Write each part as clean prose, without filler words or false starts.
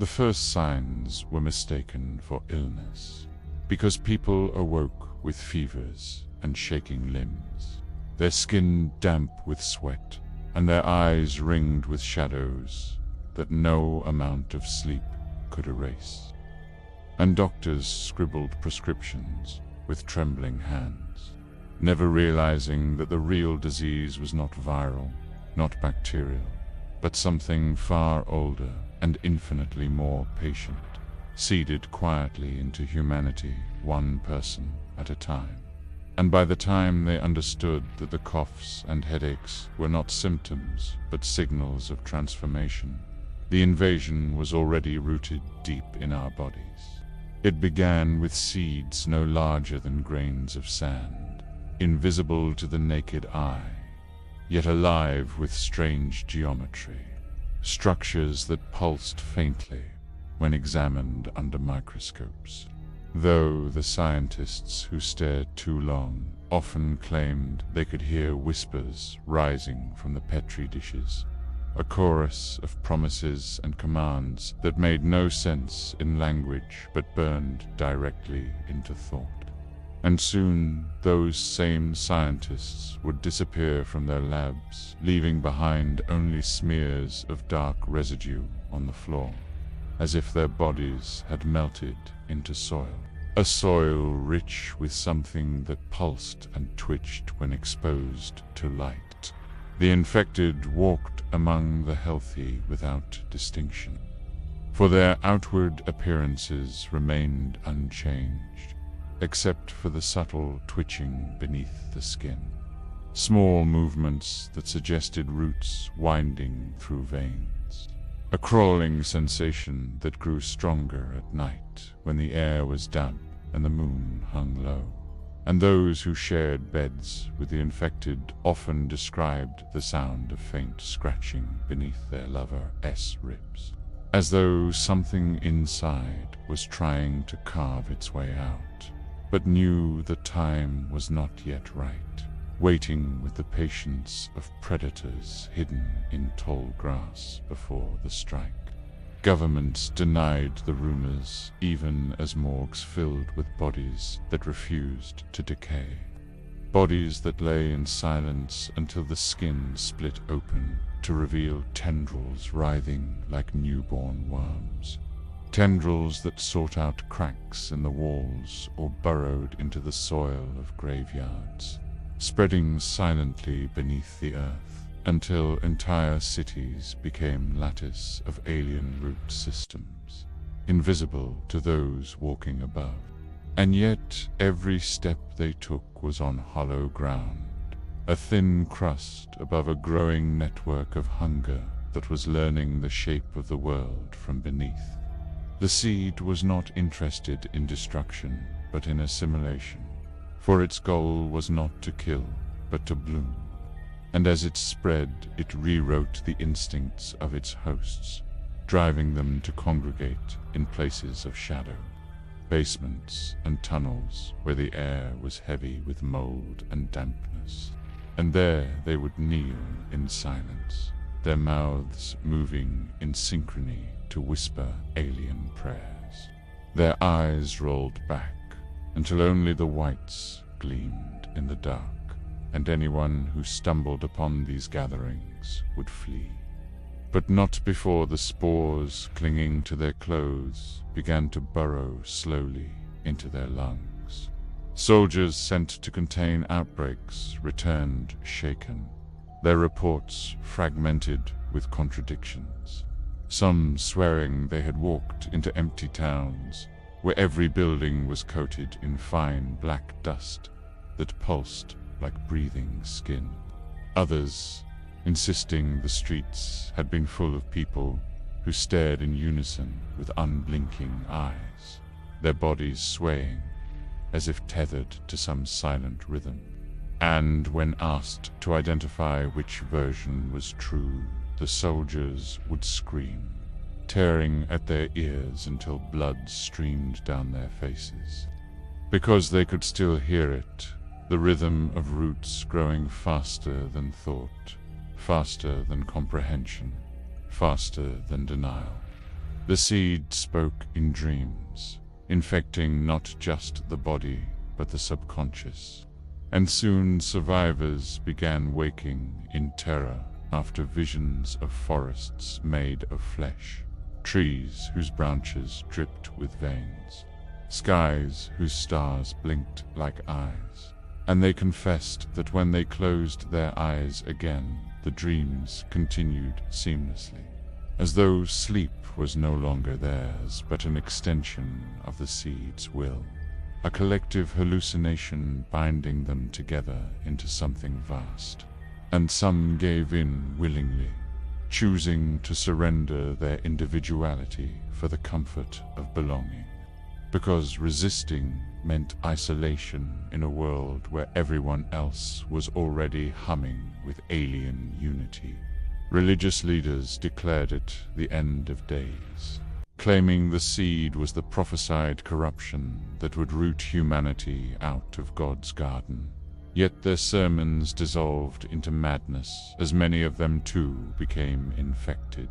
The first signs were mistaken for illness, because people awoke with fevers and shaking limbs, their skin damp with sweat, and their eyes ringed with shadows that no amount of sleep could erase. And doctors scribbled prescriptions with trembling hands, never realizing that the real disease was not viral, not bacterial, but something far older and infinitely more patient, seeded quietly into humanity, one person at a time. And by the time they understood that the coughs and headaches were not symptoms, but signals of transformation, the invasion was already rooted deep in our bodies. It began with seeds no larger than grains of sand, invisible to the naked eye, yet alive with strange geometry, structures that pulsed faintly when examined under microscopes. Though the scientists who stared too long often claimed they could hear whispers rising from the petri dishes, a chorus of promises and commands that made no sense in language but burned directly into thought. And soon those same scientists would disappear from their labs, leaving behind only smears of dark residue on the floor, as if their bodies had melted into soil. A soil rich with something that pulsed and twitched when exposed to light. The infected walked among the healthy without distinction, for their outward appearances remained unchanged, except for the subtle twitching beneath the skin, small movements that suggested roots winding through veins, a crawling sensation that grew stronger at night when the air was damp and the moon hung low. And those who shared beds with the infected often described the sound of faint scratching beneath their lover's ribs, as though something inside was trying to carve its way out, but knew the time was not yet right, waiting with the patience of predators hidden in tall grass before the strike. Governments denied the rumors, even as morgues filled with bodies that refused to decay. Bodies that lay in silence until the skin split open to reveal tendrils writhing like newborn worms. Tendrils that sought out cracks in the walls or burrowed into the soil of graveyards, spreading silently beneath the earth, until entire cities became lattice of alien root systems, invisible to those walking above. And yet every step they took was on hollow ground, a thin crust above a growing network of hunger that was learning the shape of the world from beneath. The seed was not interested in destruction, but in assimilation, for its goal was not to kill, but to bloom. And as it spread, it rewrote the instincts of its hosts, driving them to congregate in places of shadow, basements and tunnels where the air was heavy with mold and dampness. And there they would kneel in silence, their mouths moving in synchrony to whisper alien prayers. Their eyes rolled back until only the whites gleamed in the dark, and anyone who stumbled upon these gatherings would flee. But not before the spores clinging to their clothes began to burrow slowly into their lungs. Soldiers sent to contain outbreaks returned shaken, their reports fragmented with contradictions, some swearing they had walked into empty towns where every building was coated in fine black dust that pulsed like breathing skin. Others insisting the streets had been full of people who stared in unison with unblinking eyes, their bodies swaying as if tethered to some silent rhythm. And when asked to identify which version was true, the soldiers would scream, tearing at their ears until blood streamed down their faces, because they could still hear it, the rhythm of roots growing faster than thought, faster than comprehension, faster than denial. The seed spoke in dreams, infecting not just the body, but the subconscious. And soon survivors began waking in terror after visions of forests made of flesh, trees whose branches dripped with veins, skies whose stars blinked like eyes. And they confessed that when they closed their eyes again, the dreams continued seamlessly, as though sleep was no longer theirs, but an extension of the seed's will, a collective hallucination binding them together into something vast. And some gave in willingly, choosing to surrender their individuality for the comfort of belonging, because resisting meant isolation in a world where everyone else was already humming with alien unity. Religious leaders declared it the end of days, claiming the seed was the prophesied corruption that would root humanity out of God's garden. Yet their sermons dissolved into madness, as many of them too became infected,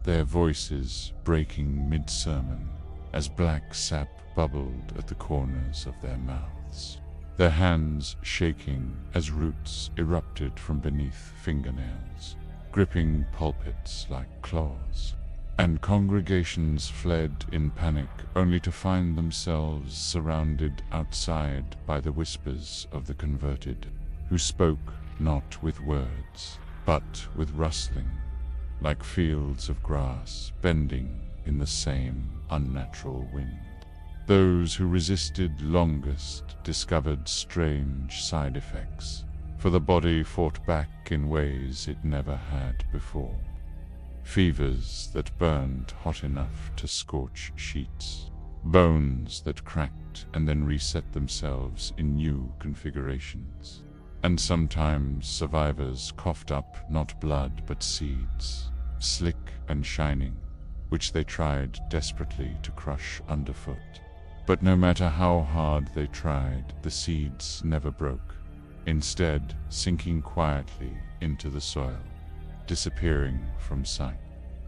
their voices breaking mid-sermon as black sap bubbled at the corners of their mouths, their hands shaking as roots erupted from beneath fingernails, gripping pulpits like claws. And congregations fled in panic, only to find themselves surrounded outside by the whispers of the converted, who spoke not with words, but with rustling, like fields of grass bending in the same unnatural wind. Those who resisted longest discovered strange side effects, for the body fought back in ways it never had before. Fevers that burned hot enough to scorch sheets, bones that cracked and then reset themselves in new configurations. And sometimes survivors coughed up not blood but seeds, slick and shining, which they tried desperately to crush underfoot. But no matter how hard they tried, the seeds never broke, instead sinking quietly into the soil, disappearing from sight.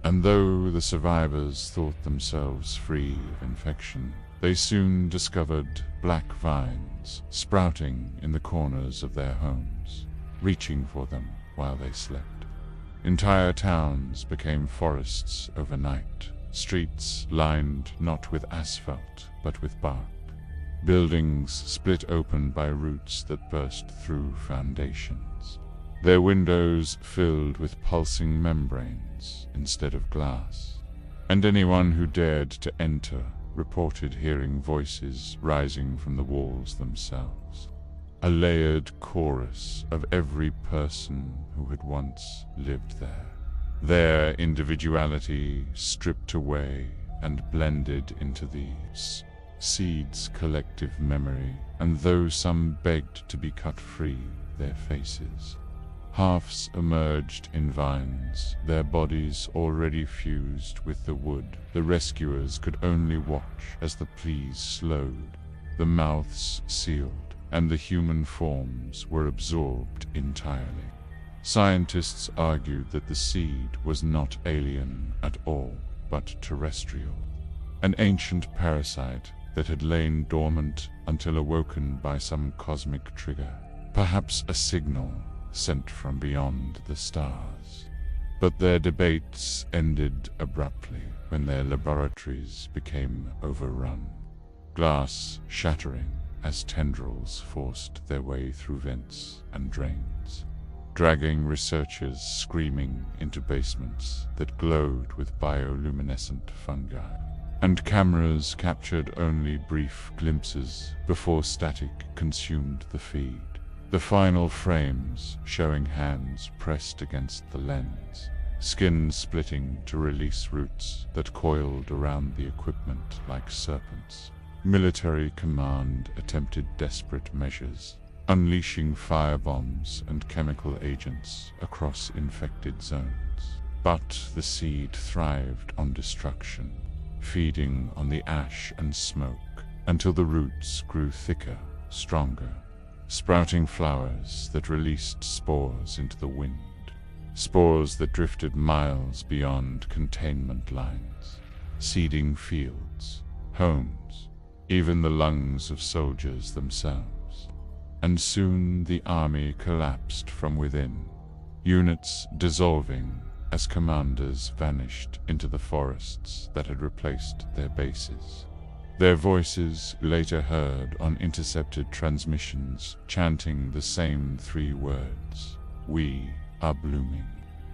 And though the survivors thought themselves free of infection, they soon discovered black vines sprouting in the corners of their homes, reaching for them while they slept. Entire towns became forests overnight, streets lined not with asphalt but with bark, buildings split open by roots that burst through foundations, their windows filled with pulsing membranes instead of glass. And anyone who dared to enter reported hearing voices rising from the walls themselves, a layered chorus of every person who had once lived there, their individuality stripped away and blended into the seed's collective memory. And though some begged to be cut free, their faces, halves emerged in vines, their bodies already fused with the wood. The rescuers could only watch as the pleas slowed, the mouths sealed, and the human forms were absorbed entirely. Scientists argued that the seed was not alien at all, but terrestrial, an ancient parasite that had lain dormant until awoken by some cosmic trigger, perhaps a signal sent from beyond the stars. But their debates ended abruptly when their laboratories became overrun, glass shattering as tendrils forced their way through vents and drains, dragging researchers screaming into basements that glowed with bioluminescent fungi. And cameras captured only brief glimpses before static consumed the feed, the final frames showing hands pressed against the lens, skin splitting to release roots that coiled around the equipment like serpents. Military command attempted desperate measures, unleashing firebombs and chemical agents across infected zones. But the seed thrived on destruction, feeding on the ash and smoke until the roots grew thicker, stronger, sprouting flowers that released spores into the wind, spores that drifted miles beyond containment lines, seeding fields, homes, even the lungs of soldiers themselves. And soon the army collapsed from within, units dissolving as commanders vanished into the forests that had replaced their bases. Their voices later heard on intercepted transmissions chanting the same 3 words: "We are blooming."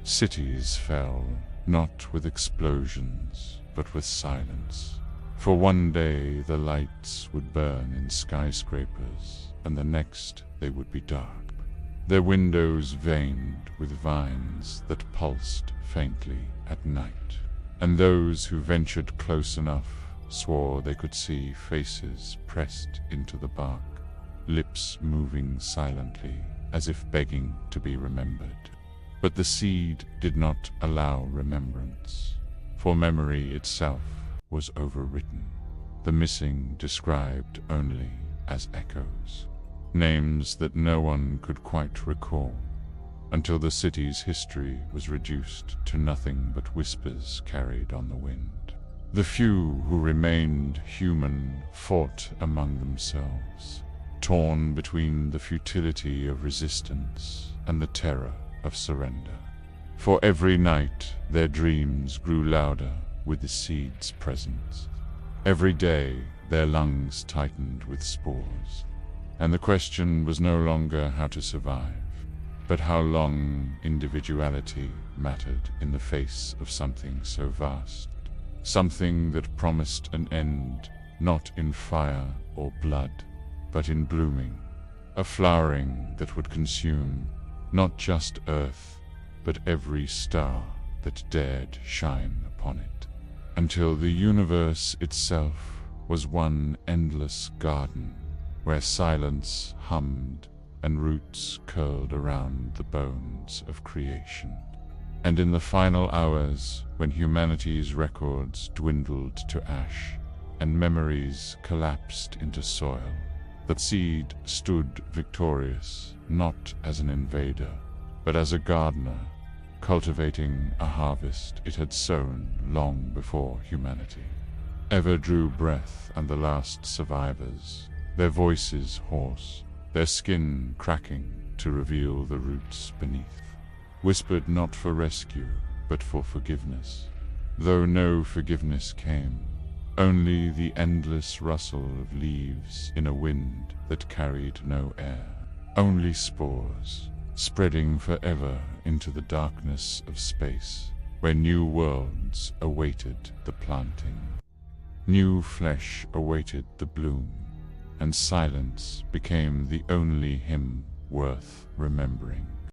Cities fell, not with explosions, but with silence. For one day the lights would burn in skyscrapers, and the next they would be dark, their windows veined with vines that pulsed faintly at night. And those who ventured close enough swore they could see faces pressed into the bark, lips moving silently as if begging to be remembered. But the seed did not allow remembrance, for memory itself was overwritten, the missing described only as echoes, names that no one could quite recall, until the city's history was reduced to nothing but whispers carried on the wind. The few who remained human fought among themselves, torn between the futility of resistance and the terror of surrender. For every night their dreams grew louder with the seed's presence. Every day their lungs tightened with spores, and the question was no longer how to survive, but how long individuality mattered in the face of something so vast, something that promised an end not in fire or blood, but in blooming, a flowering that would consume not just earth, but every star that dared shine upon it, until the universe itself was one endless garden where silence hummed and roots curled around the bones of creation. And in the final hours, when humanity's records dwindled to ash and memories collapsed into soil, the seed stood victorious, not as an invader, but as a gardener, cultivating a harvest it had sown long before humanity ever drew breath. And the last survivors, their voices hoarse, their skin cracking to reveal the roots beneath, whispered not for rescue, but for forgiveness. Though no forgiveness came, only the endless rustle of leaves in a wind that carried no air, only spores, spreading forever into the darkness of space, where new worlds awaited the planting. New flesh awaited the bloom, and silence became the only hymn worth remembering.